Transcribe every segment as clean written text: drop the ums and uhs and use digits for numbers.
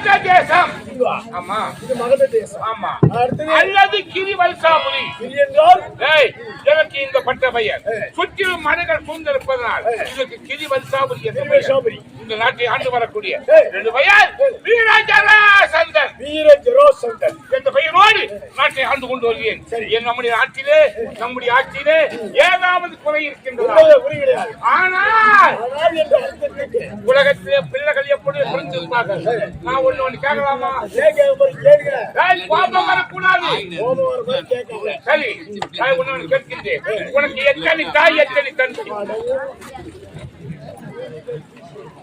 மகத தேசம். ஆமா, இது மகத தேசம். ஆமா. அடுத்து அல்லது கிரிவல்சாபுரி. கிரி என்றால் எனக்கு இந்த பட்ட பெயர் சுற்றிலும் மலைகள் சூழ்ந்திருப்பதனால் இதற்கு கிரிவல்சாபுரி என்ற பெயர். இந்த நாட்டை ஆண்டு வரக்கூடிய ரெண்டு பெயர் வீரஜராசந்தன். வீரஜராசந்தன் என்ற பெயரோடு நாட்டை ஆண்டு கொண்டு வருகிறேன். நம்முடைய ஆட்சியிலே ஏதாவது குறை இருக்கின்றதா? ஆனால் உலகத்திலே பிள்ளைகள் எப்படி புரிஞ்சிருப்பார்கள். நான் ஒண்ணு கேட்கலாமா? கோபம் வரக்கூடாது. சரி, ஒண்ணு கேட்கின்றேன். உனக்கு எத்தனை தாய் எத்தனை தந்தை?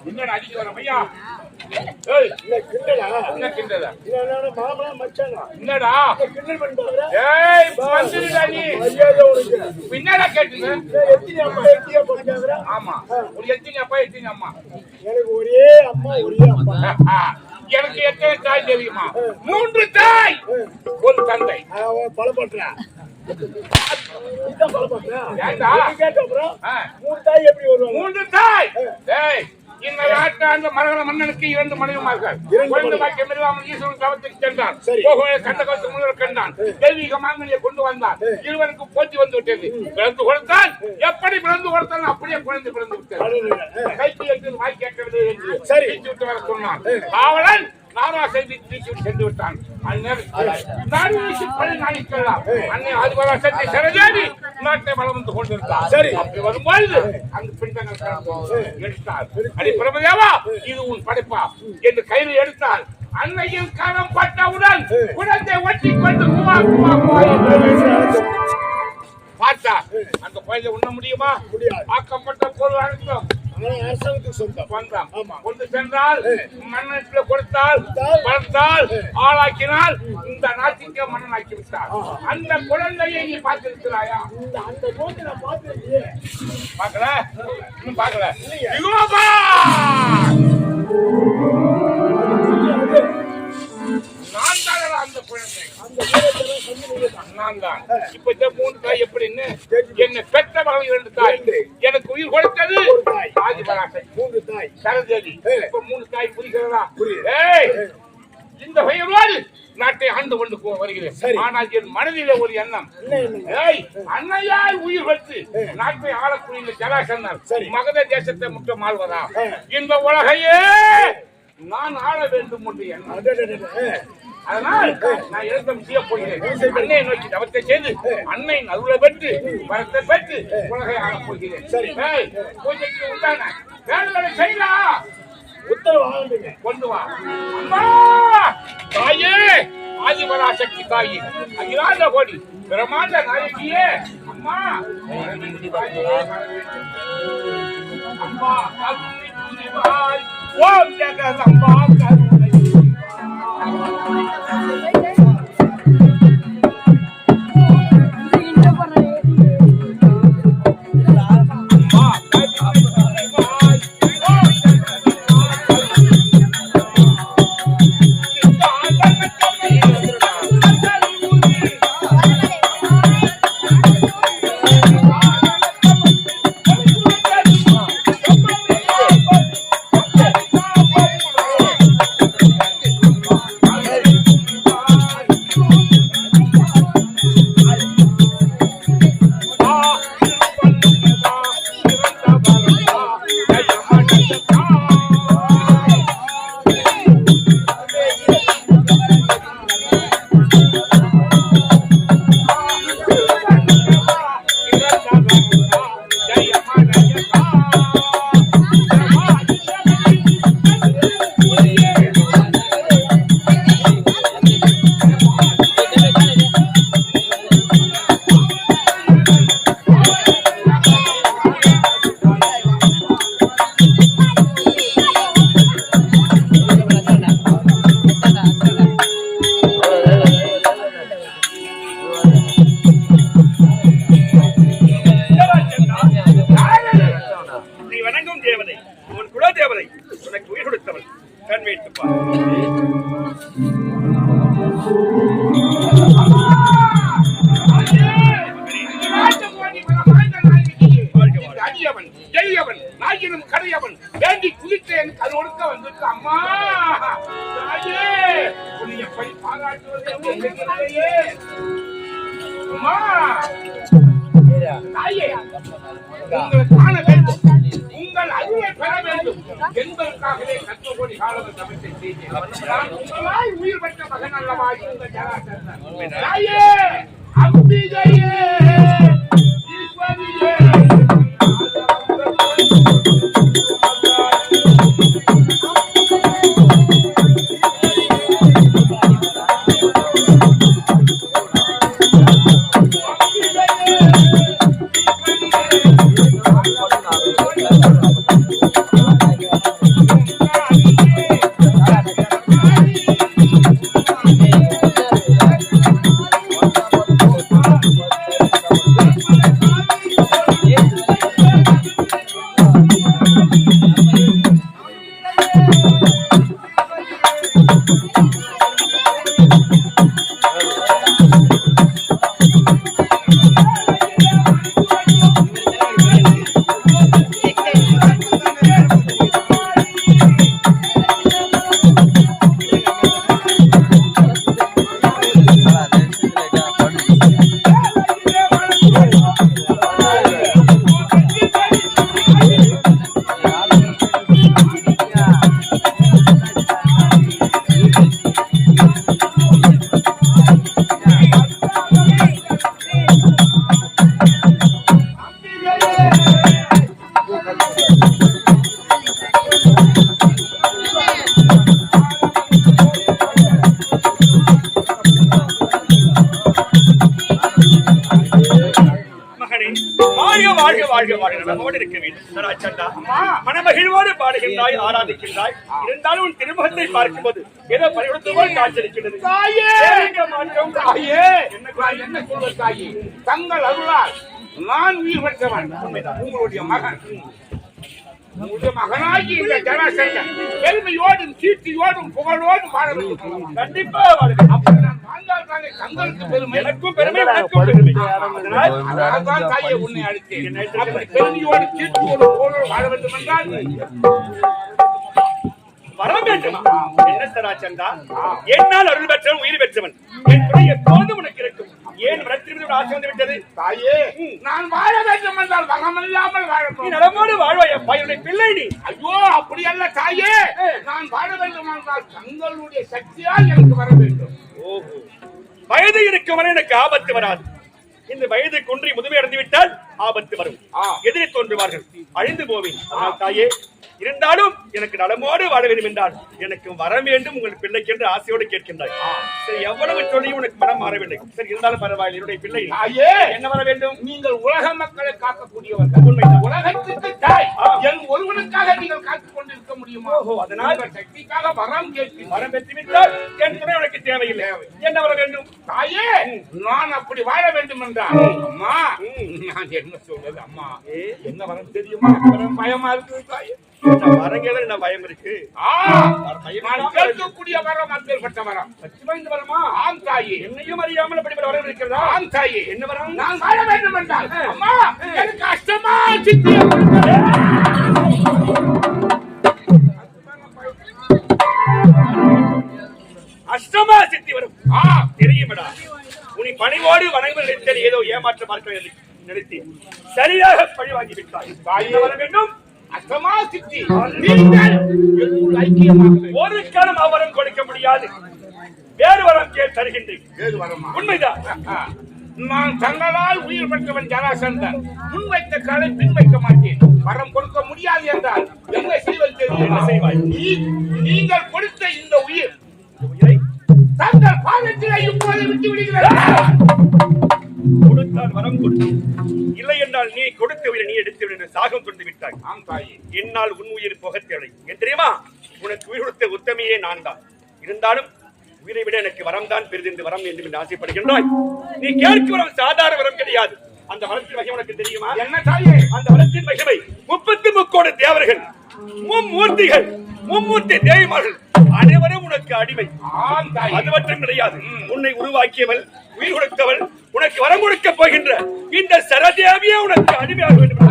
என்னடா அடிக்க வர பையா? என்னடா பின்னடா கேட்டுங்க. ஆமா, ஒரு எத்தனை அப்பா எத்தனை அம்மா? எனக்கு ஒரே அம்மா ஒரே அப்பா. எனக்கு எத்தனை தாய் தெரியுமா? 3 தாய், ஒரு தந்தை. பலப்பட்டேன் எப்படி வருவாங்க? 3 தாய். இந்த நாட்டாண்டு மரகத மன்னனுக்கு 2 மனைவிமார்கள். குழந்தை பாக்கியம் இல்லாமல் ஈஸ்வரன் தவத்துக்கு சென்றான். கண்டகத்து முனிவர் கண்டான். தெய்வீக மாங்கனியை கொண்டு வந்தான். இருவருக்கு போட்டி வந்து விட்டது. பிறந்து கொடுத்தான். எப்படி பிறந்து கொடுத்தான் அப்படியே குழந்தை பிறந்து விட்டது. கைக்கு எடுத்து வாய் கேட்கவில்லை என்று விட்டு வர சொன்னான். காவலன் நாரா செய்தி தீக்கிட்டு சென்று விட்டான். அன்னை ஆதிபராசக்தி சரஜாதி நாட்டை வளம் வந்து கொண்டிருந்தார். அப்படி வரும்போது அந்த பிண்டங்கள் எடுத்தார். அடி பிரபதேவா, இது உன் படைப்பா என்று கையில் எடுத்தார். அன்னையின் கரம் பட்டவுடன் குழந்தை ஒட்டி கொண்டு குவா குவா பார்த்தா அந்த குழந்தை உண்ண முடியுமா? ஆக்கப்பட்ட பொருள் அனைத்தும் அரசாங்கத்துக்கு சொந்தம். கொண்டு சென்றால் மன்னத்தில் கொடுத்தால் வளர்த்தால் ஆளாக்கினால் இந்த நாட்டுக்கே மன்னன் ஆக்கி விட்டார். அந்த குழந்தையை நீ பார்த்திருக்கிறாயா? அந்த போது நான் பார்த்திருக்கேன். பார்க்கல, இன்னும் பார்க்கல. நான் தான் அந்த குழந்தை. நான் தான். இப்ப 3 தாய் எப்படின்னு என்னை பெற்ற மகள் 2 தாய். எனக்கு உயிர் கொடுத்தது ஆதிபராசக்தி. 3 தாய் சரதேவி. இப்ப 3 தாய் புரிகிறதா? இந்த பெயரோடு நாட்டை ஆண்டு கொண்டு வருகிறேன். ஆனால் என் மனதிலே ஒரு எண்ணம், அன்னையாய் உயிர் கொடுத்து நாட்டை ஆளக்கூடிய ஜராசந்தன் மகத தேசத்தை முற்றம் ஆள்வதா? இந்த உலகையே நான் ஆள வேண்டும் என்று எண்ணம். அதனால் நான் எழுத்தம் செய்ய போகிறேன். அன்னையை நோக்கி தவத்தை செய்து அன்னையின் அருளை பெற்று வரத்தை பெற்று உலகை ஆளப் போகிறேன். பூஜைக்கு உண்டான வேலைகளை செய்யலாம். உத்தரவு கொண்டு வா. அம்மா தாயே, ஆதிபராசக்தி தாயே, அகிலாண்ட கோடி பிரமாண்ட நாயகியே, அம்மா அம்மா ஓம் ஜெகதம்பா கருணை. கடையவன் வேண்டி குதித்தேன் கருவொடுக்க வந்திருக்கு. அம்மா இப்படி பாராட்டுவது என்று தெரியலையே. அம்மா, தாயே, உங்களை காண வேண்டும், உங்கள் அருளை பெற வேண்டும் என்பதற்காகவே கற்பகோடி காலம் தவத்தை செய்தேன். நான் உங்களால் உயிர் பெற்ற மகன் அல்லவா இந்த ஜராசந்தன். தாயே, அம்பிகையே, ஈஸ்வரியே, மனமகிழ்வோடு பாடுகின்றாய், ஆராதிக்கின்றாய். இருந்தாலும் உன் திருமுகத்தை பார்க்கும்போது ஏதோ பரிவர்த்தனை காட்சியளிக்கிறது. என்ன சொல்வது தாயே? தங்கள் அருளால் நான் உயிர் பெற்றவன். உங்களுடைய மகன், உங்களுடைய மகனாகி இந்த ஜராசந்தன் பெருமையோடும் கீர்த்தியோடும் புகழோடும் வாழ வேண்டும். கண்டிப்பா வாழ்க. தங்களுக்கு பெருமை, எனக்கும் பெருமை, எனக்கும் பெருமை. அதனால்தான் தாயை உன்னை அழைத்தேன். அப்படி பெருமையோடு கீர்த்தியோடு புகழோடு வாழ வேண்டும் என்றால் வர வேண்டுமா? என்ன சராச்சந்தா, என்னால் அருள் பெற்றவன், உயிர் பெற்றவன், என் துணை எப்போதும் உனக்கு இருக்கும். ஏன் வரத்திற்கு ஆசை வந்து விட்டது? தாயே, நான் வாழ வேண்டும் என்றால் வரமில்லாமல் வாழ நலமோடு வாழ்வாய் அப்பா, என்னுடைய பிள்ளை நீ. ஐயோ, அப்படி அல்ல தாயே, நான் வாழ வேண்டும் என்றால் தங்களுடைய சக்தியால் எனக்கு வர வேண்டும். ஓஹோ, வயது இருக்கும் வரை எனக்கு ஆபத்து வராது. இந்த வயது குன்றி முதுமை அடைந்து விட்டால் ஆபத்து வரும். எதிரே தோன்றுவார்கள், அழிந்து போவேன். ஆனால் தாயே, இருந்தாலும் எனக்கு நலமோடு வாழ வேண்டும் என்றால் எனக்கு வர வேண்டும் உங்கள் பிள்ளைக்கு என்று ஆசையோடு கேட்கின்றாய். சரி, எவ்வளவு சொல்லியும் உனக்கு மனம் மாறவில்லை. சரி, இருந்தாலும் பரவாயில்லை, என்னுடைய பிள்ளை என்ன வர வேண்டும்? நீங்கள் உலக மக்களை காக்கக்கூடியவர்கள். உண்மைதான், உலகத்துக்கு தாய். என் ஒருவனுக்காக நீங்கள் காத்துக் கொண்டிருக்க முடியுமா? அதனால் சக்திக்காக வரம் கேட்கு. வரம் பெற்றுவிட்டால் என் துணை உனக்கு தேவையில்லை. என்ன வர வேண்டும்? தாயே, நான் அப்படி வாழ வேண்டும் என்றால் அம்மா, நான் என்ன சொல்றது அம்மா, என்ன வரம் தெரியுமா? பயமா இருக்குது தாயே. வரங்கேல பயம் இருக்கு. கேட்கக்கூடிய வரம் அப்பேற்பட்ட வரம். இந்த வரமா? ஆம் தாயே. என்னையும் அறியாமல் அப்படி வரம் இருக்கிறதா? ஆம் தாயே. என்ன வரம்? நான் வாழ வேண்டும் என்றால் அம்மா, எனக்கு அஷ்டமா சித்தி அஷ்டமா சித்தி வரும். தெரியுமடா, உனி பணிவோடு வணங்கு நினைத்தல் ஏதோ ஏமாற்ற பார்க்க நினைத்து சரியாக பழி வாங்கி விட்டாய். தாயே வர வேண்டும். அஷ்டமா சித்தி ஐக்கியமாக ஒரு காலம் அவரம் கொடுக்க முடியாது. வேறு வரம் கேள் தருகின்றேன். வேறு வரமா? உண்மைதான். நான் தங்களால் உயிர் பெற்றவன் ஜராசந்தன். முன் வைத்த காலை பின் வைக்க மாட்டேன். வரம் கொடுக்க முடியாது என்றால் என்ன செய்வது தெரியும்? என்ன செய்வாய்? நீங்கள் கொடுத்த இந்த உயிர் தங்கள் பாதத்திலே இப்போது விட்டு விடுகிறேன். கொடுத்தால் வரம் கொடு, இல்லை என்றால் நீ கொடுத்த உயிரை நீ எடுத்து விடு. சாகம் கொண்டு விட்டாய். ஆம் தாயே. என்னால் உன் உயிர் போக தேவை. ஏன் தெரியுமா? உனக்கு உயிர் கொடுத்த உத்தமையே நான் தான். இருந்தாலும் உயிரை விட எனக்கு வரம் தான் பெரிது. வரம் என்று ஆசைப்படுகின்றாய். நீ கேட்கும் வரம் சாதாரண வரம் கிடையாது. அந்த வரத்தின் வகை உனக்கு தெரியுமா? என்ன தாயே? அந்த வரத்தின் மகிமை 33 தேவர்கள், மும்மூர்த்திகள், மும்மூர்த்தி தேவிமார்கள் அனைவரும் உனக்கு அடிமை. அது மட்டும் கிடையாது, உன்னை உருவாக்கியவள், உயிர் கொடுத்தவள், உனக்கு வரம் கொடுக்க போகின்ற இந்த சரதேவியே உனக்கு அடிமையாக வேண்டும்.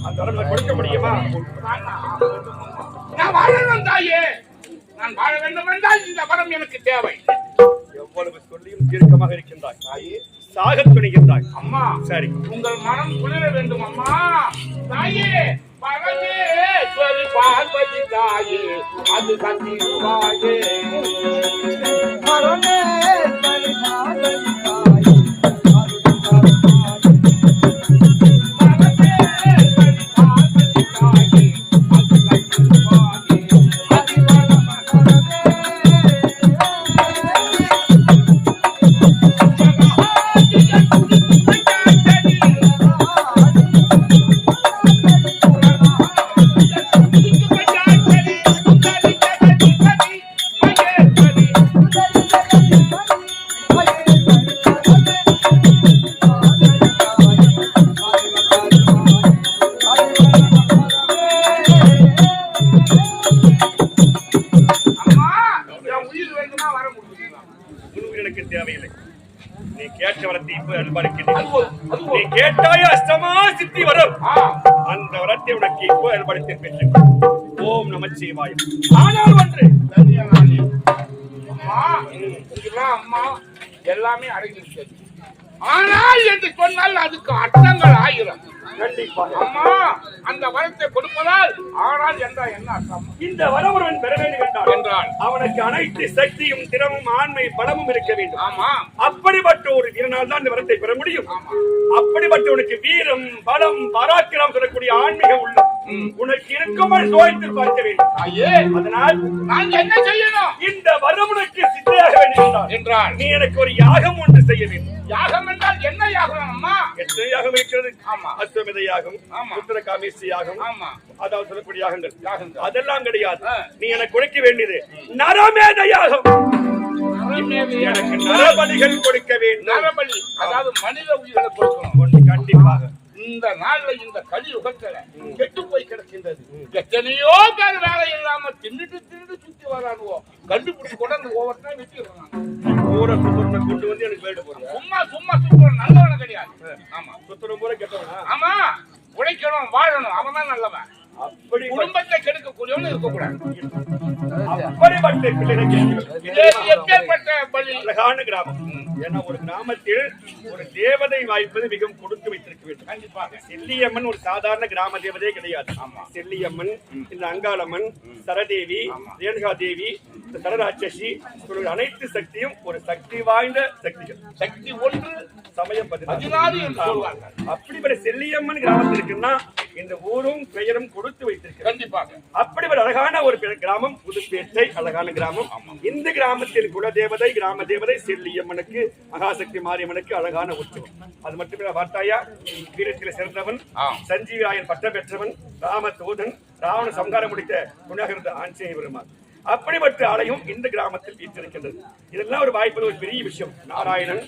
அந்த வரம் கொடுக்க முடியுமா? நான் வாழணும் தாயே. நான் வாழ வேண்டும் என்றால் இந்த வரம் எனக்கு தேவை. எவ்வளவு சொல்லியும் தீர்க்கமாக இருக்கின்றாய் தாயே, சாக துணிகின்றாய். அம்மா சரி, உங்கள் மனம் குளிர வேண்டும் அம்மா. தாயே பரமேஸ்வரி பார்வதி தாயே, அது சத்தியவாயே. பரமேஸ்வரி பார்வதி தாயே, எனக்கு தேவையில்லை. நீ கேட்ட வரத்தை இப்ப அல்படுக்கின்றேன். நீ கேட்டாய அஷ்டமா சித்தி வரும். அந்த வரத்தை உனக்கு இப்போ அல்படுத்தி பெற்றேன். ஓம் நமச்சிவாய. ஆனால் ஒன்று அம்மா, இதெல்லாம் அம்மா எல்லாமே அடங்கியிருக்கிறது. ஆனால் என்று சொன்னால் அதுக்கு அர்த்தங்கள் ஆயிரம். கண்டிப்பாக அம்மா அந்த வரத்தை கொடுப்பதால் ஆனால் என்றால் என்ன அர்த்தம்? இந்த வரம் ஒருவன் பெற வேண்டும் என்றால் அவனுக்கு அனைத்து சக்தியும் திறமும் ஆண்மை பலமும் இருக்க வேண்டும். ஆமா, அப்படிப்பட்ட ஒரு வீரனால் தான் இந்த வரத்தை பெற முடியும். அப்படிப்பட்டவனுக்கு வீரம் பலம் பராக்கிரம் சொல்லக்கூடிய ஆன்மீக உள்ளம் உனக்கு இருக்குமாறு சோதித்து பார்க்க வேண்டும். அதனால் நான் என்ன செய்யணும்? இந்த வரம் உனக்கு சித்தியாக வேண்டும் என்றால் நீ எனக்கு ஒரு யாகம் ஒன்று செய்ய வேண்டும். யாகம் என்றால் என்ன யாகம் அம்மா? எத்தனை யாகம் இருக்கிறது? ஆமா, அஸ்வமேத யாகம், உத்தரகாமேஸ்வரி யாகம், ஆமா, அதாவது சொல்லக்கூடிய யாகங்கள். அதெல்லாம் கிடையாது. நீ எனக்கு கொடுக்க வேண்டியது நரமேத யாகம். எனக்கு நரபலிகள் கொடுக்க வேண்டும். நரபலி அதாவது மனித உயிர்களை கொடுக்கணும். கண்டிப்பாக இந்த நாள்ல இந்த கலியுகத்துல கெட்டு போய் கிடக்கின்றது. எத்தனையோ பேர் வேலை இல்லாம தின்னுட்டு சுத்தி வரானுவோ, கண்டுபிடிச்சு கூட அந்த ஒவ்வொருத்தரும் வெட்டி பூரா சுத்தரனை கொண்டு வந்து எனக்கு வேடு போடுற. சும்மா சுத்துற நல்லவன கிடையாது. ஆமா, சுத்தரம் பூரா கெட்டவனா? ஆமா, உழைக்கணும் வாழணும், அவன் தான் நல்லவன். அப்படி குடும்பத்தை கெடுக்கக்கூடியவனு இருக்கக்கூடாது. அப்படிப்பட்ட பிள்ளைகளுக்கு எப்பேற்பட்ட பலி? அழகான கிராமம். ஏன்னா ஒரு கிராமத்தில் ஒரு தேவதை வாய்ப்பது மிகவும் கொடுத்து வைத்திருக்க வேண்டும். கண்டிப்பாக செல்லியம்மன் ஒரு சாதாரண கிராம தேவதையே கிடையாது. செல்லியம்மன், இந்த அங்காளம்மன், சரதேவி, ரேணுகா தேவி, இந்த சரராட்சசி, அனைத்து சக்தியும் ஒரு சக்தி வாய்ந்த சக்திகள். சக்தி ஒன்று சமயம் 16 என்று சொல்வார்கள். அப்படிப்பட்ட செல்லியம்மன் கிராமத்தில் இருக்குன்னா இந்த ஊரும் பெயரும் கொடுத்து வைத்திருக்கிறது. கண்டிப்பாக அப்படிப்பட்ட அழகான ஒரு கிராமம் புதுப்பேட்டை. அழகான கிராமம். இந்த கிராமத்தில் குலதேவதை கிராம தேவதை செல்லியம்மனுக்கு, மகாசக்தி மாரியம்மனுக்கு அழகான உற்சவம். அது மட்டுமே பார்த்தாயா, வீரத்தில் சிறந்தவன், சஞ்சீவிராயன் பட்டம் பெற்றவன், ராம தூதன், ராவண சம்ஹாரம் முடித்த குணாகிருந்த ஆஞ்சநேய பெருமாள். அப்படிப்பட்ட ஆலயம் இந்த கிராமத்தில் வீற்றிருக்கின்றது. இதெல்லாம் ஒரு வாய்ப்பு, ஒரு பெரிய விஷயம். நாராயணன்,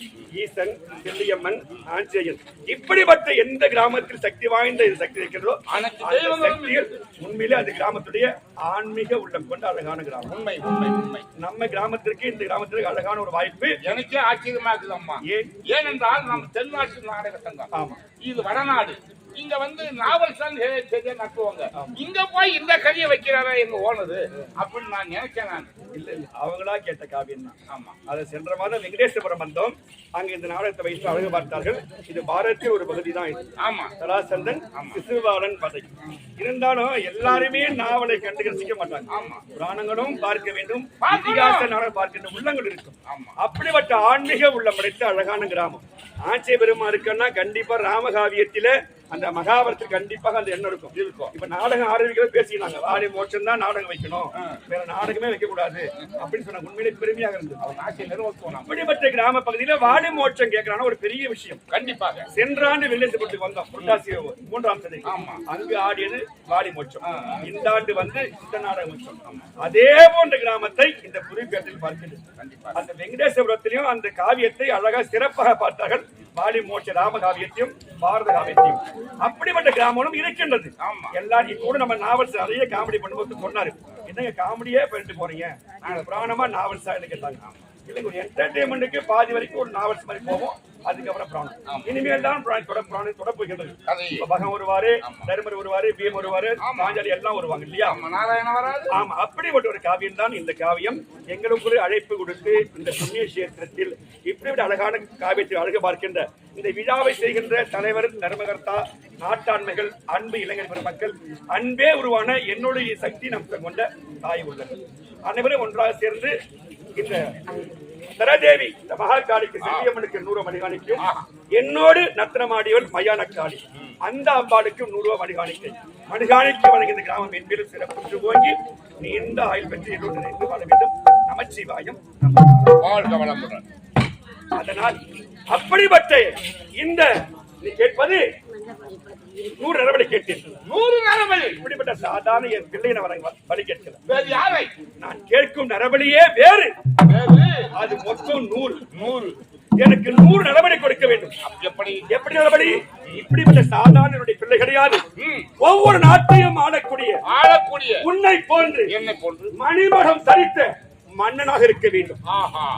ஈசன், செல்லியம்மன், ஆஞ்சநேயன், இப்படிப்பட்ட எந்த கிராமத்தில் சக்தி வாய்ந்த சக்தி இருக்கிறதோ அந்த சக்திகள் உண்மையிலே அந்த கிராமத்துடைய ஆன்மீக உள்ளம் கொண்ட அழகான கிராமம். உண்மை உண்மை உண்மை. நம்ம கிராமத்திற்கு இந்த கிராமத்திற்கு அழகான ஒரு வாய்ப்பு. எனக்கே ஆச்சரியமா இருக்குது அம்மா. ஏனென்றால் நம்ம தென்னாட்டு நாடக சங்கம். ஆமா, இது வடநாடு. இங்க வந்து நாவல் சரியா நடத்துவாங்க. இங்க போய் இந்த கதையை வைக்கிறாரா எங்க ஓனது அப்படின்னு நான் நினைச்சேன். நான் இல்ல அவங்களா கேட்ட காவியம் தான். ஆமா, அதை சென்ற மாதம் வெங்கடேஸ்வரம் வந்தோம். அங்க இந்த நாடகத்தை வைத்து அழகு பார்த்தார்கள். இது பாரதத்தில் ஒரு பகுதி தான். இது ஆமா, சராசந்தன், சிசுபாலன் பதை. இருந்தாலும் எல்லாருமே நாவலை கண்டு ரசிக்க மாட்டாங்க. ஆமா, புராணங்களும் பார்க்க வேண்டும், இதிகாச நாடகம் பார்க்கின்ற உள்ளங்கள் இருக்கும். ஆமா, அப்படிப்பட்ட ஆன்மீக உள்ளம் படைத்த அழகான கிராமம். ஆட்சிய பெருமா இருக்குன்னா கண்டிப்பா ராமகாவியத்தில அந்த மகாபாரத்தில் கண்டிப்பாக அந்த எண்ணம் இருக்கும். இப்ப நாடகம் ஆரம்பிக்கிறது பேசிக்கிறாங்க, வாடி மோட்சம் தான் நாடகம் வைக்கணும், வேற நாடகமே வைக்க கூடாது அப்படின்னு சொன்னாங்க. உண்மையிலே பெருமையாக இருந்தது. அப்படிப்பட்ட கிராம பகுதியில வாடி மோட்சம் கேட்கறான ஒரு பெரிய விஷயம். கண்டிப்பாக சென்ற ஆண்டு வெள்ளேசப்பட்டுக்கு வந்தோம், புரட்டாசி 3ஆம் தேதி. அங்கு ஆடியது வாடி மோட்சம். இந்த ஆண்டு வந்து சித்த நாடக மோட்சம். அதே போன்ற கிராமத்தை இந்த புதுப்பேட்டையில் பார்க்கிறது. அந்த வெங்கடேசபுரத்திலையும் அந்த காவியத்தை அழகா சிறப்பாக பார்த்தார்கள். வாடி மோட்ச ராம காவியத்தையும் பாரத காவியத்தையும். அப்படிப்பட்ட கிராமமும் இருக்கின்றது. எல்லாரும் கூட நம்ம நாவல்ஸ் நிறைய காமெடி பண்ணும்போது சொன்னாரு, என்னங்க காமெடியே பண்ணிட்டு போறீங்க, நாங்க புராணமா நாவல்ஸா கேட்டாங்க. இல்லைங்க, ஒரு என்டர்டைன்மெண்ட்டுக்கு பாதி வரைக்கும் ஒரு நாவல்ஸ் மாதிரி போவோம், அதுக்கப்புறம் பிராணம். இனிமேல் தான் பிராணம் தொட போகின்றது. அது இப்ப பகவான் வருவாரு, தர்மர் வருவாரு, பீம் வருவாரு, பாஞ்சாலி எல்லாம் வருவாங்க இல்லையா? நாராயண வராது. ஆமா, அப்படிப்பட்ட ஒரு காவியம் தான் இந்த காவியம். எங்களுக்குள்ளே அழைப்பு கொடுத்து இந்த புண்ணிய கஷேத்திரத்தில் இப்படிப்பட்ட அழகான காவியத்தை அழகு பார்க்கின்ற இந்த விழாவை செய்கின்ற தலைவர், தர்மகர்த்தா, நாட்டாண்மைகள், அன்பு இளைஞர் பெருமக்கள், அன்பே உருவான என்னுடைய சக்தி நம்சம் கொண்ட தாய் உள்ளது. அனைவரும் ஒன்றாக சேர்ந்து இந்த தரதேவி இந்த மகாகாளிக்கு செல்லியம்மனுக்கு 100 மணிகாணிக்கும், என்னோடு நத்திரமாடியவள் மயானக்காளி அந்த அம்பாளுக்கும் 100 மணிகாணிக்கை வழங்கி இந்த கிராமம் என்பதிலும் சிறப்பு போங்கி நீண்ட ஆயுள் பெற்று என்னோடு நினைந்து வாழ வேண்டும். நமச்சிவாயம். அதனால் அப்படிப்பட்ட இந்த நீ கேட்பது 100 நரபலி கேட்டேன். 100 நரபலி. இப்படிப்பட்ட சாதாரண என் பிள்ளையை நான் பலி கேட்கிறேன். வேறு யாரை? நான் கேட்கும் நரபலியே வேறு. அது மொத்தம் 100. எனக்கு 100 நரபலி கொடுக்க வேண்டும். எப்படி நரபலி? இப்படிப்பட்ட சாதாரண பிள்ளை கிடையாது. ஒவ்வொரு நாட்டையும் ஆளக்கூடிய உன்னை போன்று என்னை போன்று மணிமகம் தரித்த மன்னனாக இருக்க வேண்டும்.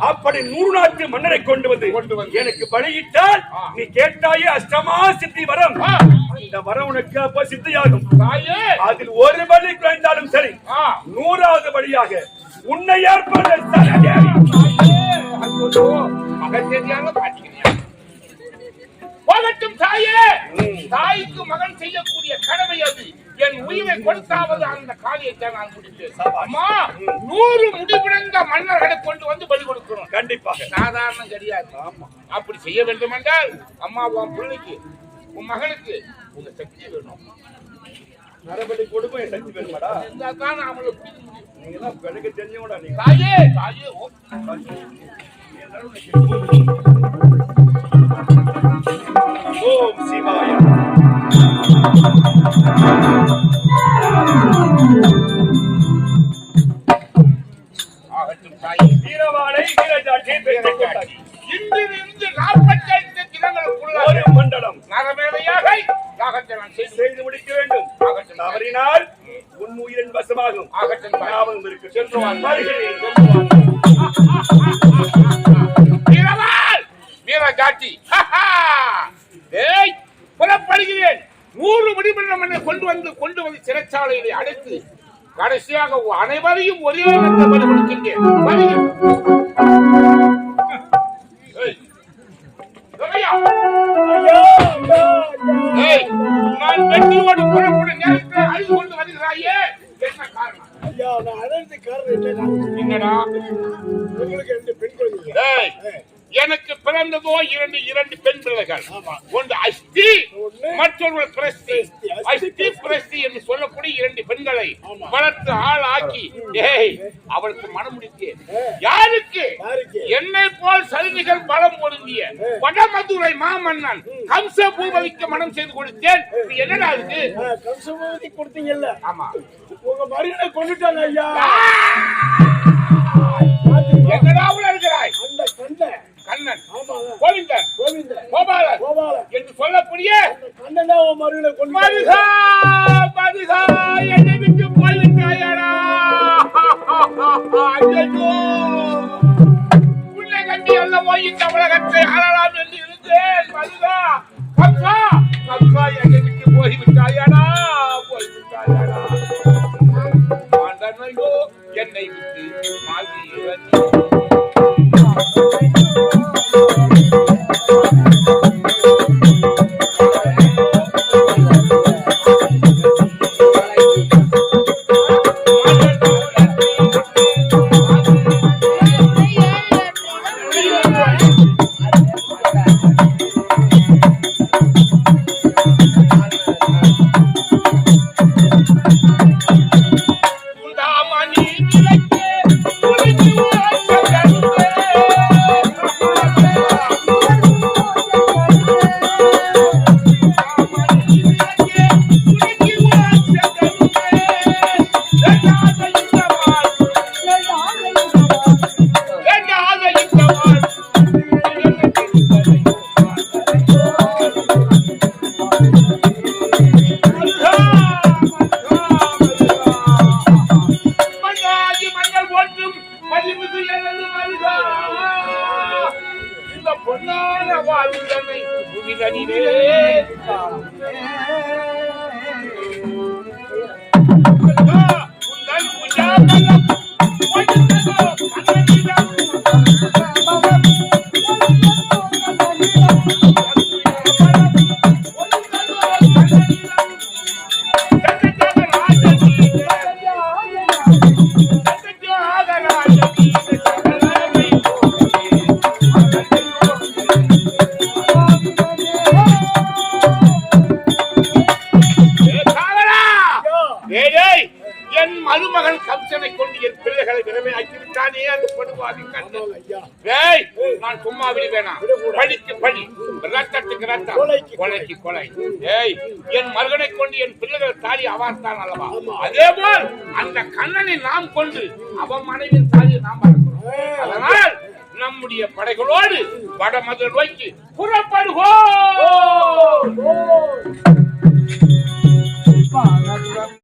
அப்படி 100 நாட்டு மன்னரை கொண்டு வந்து எனக்கு பலியிட்டால் நீ கேட்டாயே அஷ்டமா சித்தி வரம், இந்த வரம் உனக்கு அப்ப சித்தியாகும். அதில் ஒரு பலி குறைந்தாலும் சரி, 100வது பலியாக உன்னை ஏற்பட போகட்டும் தாயே. தாய்க்கு மகன் செய்யக்கூடிய கடமை அது. என் உயிரை கொடுத்தாவது அந்த காரியத்தை நான் முடித்தேன். அம்மா, 100 முடிவிழந்த மன்னர்களை கொண்டு வந்து பலி கொடுக்கணும். கண்டிப்பாக சாதாரணம் கிடையாது. அப்படி செய்ய வேண்டும் என்றால் அம்மா, உன் பிள்ளைக்கு, உன் மகனுக்கு உங்க சக்தி வேணும். நரபலி கொடுக்கும் என் சக்தி வேணுமாடா? இருந்தால்தான் அவங்களை நீங்க தான் பிறகு தெரிஞ்சவங்கடா. நீங்க தாயே தாயே ஓம் சிவாய. ஆகட்டும் தாயே. வீரவாளை வீரஜாட்சி இன்றிலிருந்து 48 தினங்களுக்குள்ள ஒரு மண்டலம் நரமேதையாக யாகத்தை நான் செய்து முடிக்க வேண்டும். தவறினால் உன் உயிரின் வசமாகும். ஞாபகம் இருக்கு. செல்வான் வீரஜாட்சி புறப்படுகிறேன். 100 முடிவுள்ள மண்ணை கொண்டு வந்து சிறைச்சாலையிலே அடைத்து கடைசியாக அனைவரையும் ஒரே பலி கொடுக்கின்றேன். நான் வெற்றியோடு புறப்படும் நேரத்தில் அழுது கொண்டு வருகிறாயே, என்ன காரணம்? ஐயா, நான் அழகு காரணம் என்னடா? உங்களுக்கு 2 பெண் குழந்தைகள். எனக்கு பிறந்ததோ இரண்டு பெண் பிள்ளைகள். ஒன்று அஸ்தி, மற்றொரு பிரஸ்தி. அஸ்தி பிரஸ்தி என்று சொல்லக்கூடிய 2 பெண்களை வளர்த்து ஆள் ஆக்கி அவளுக்கு மனம் முடித்தேன். யாருக்கு? என்னை போல் சலுகைகள் பலம் பொருந்திய வடமதுரை மாமன்னன் கம்ச பூபதிக்கு மனம் செய்து கொடுத்தேன். என்னடா இருக்கு? கம்ச பூபதி கொடுத்தீங்கல்ல? ஆமா. உங்க மருமகனை கொண்டுட்டாங்க ஐயா. என்னடா உள்ள இருக்கிறாய்? அந்த கண்ணன், கோவிந்தன், கோபாலன் என்று சொல்லக்கூடிய கண்ணன் தான் உன் மருமகனை கொண்டு. மருகா மருகா என்னை விட்டு போயிருக்காயடா. உன்னை கட்டி அல்லவோ இந்த உலகத்தை ஆளலாம் என்று இருந்தேன். மருகா கம்சா கம்சா என்னை விட்டு போய்விட்டாயடா. ஆண்டனையோ என்னை விட்டு மாறி பொன்னான வாழ்வுடமை புவிதனிலே உந்தன் உஜாபலம் ஒழிந்ததோ கண்ணனிடம் என் மருமகன் கம்சனை கொண்டு என் பிள்ளைகளை விரமே ஆக்கிவிட்டானே அது படுவாதி கண்ணன். ஏய், நான் சும்மா விடுவேனா? பழிக்கு பழி, ரத்தத்துக்கு ரத்தம், கொலைக்கு கொலை. ஏய், என் மருகனை கொண்டு என் பிள்ளைகள் தாலி அவார்த்தான் அல்லவா? அதே போல் அந்த கண்ணனை நாம் கொண்டு அவன் மனைவியின் தாலியை நாம் பார்க்கிறோம். அதனால் நம்முடைய படைகளோடு வடமதுரை நோக்கி புறப்படுவோம்.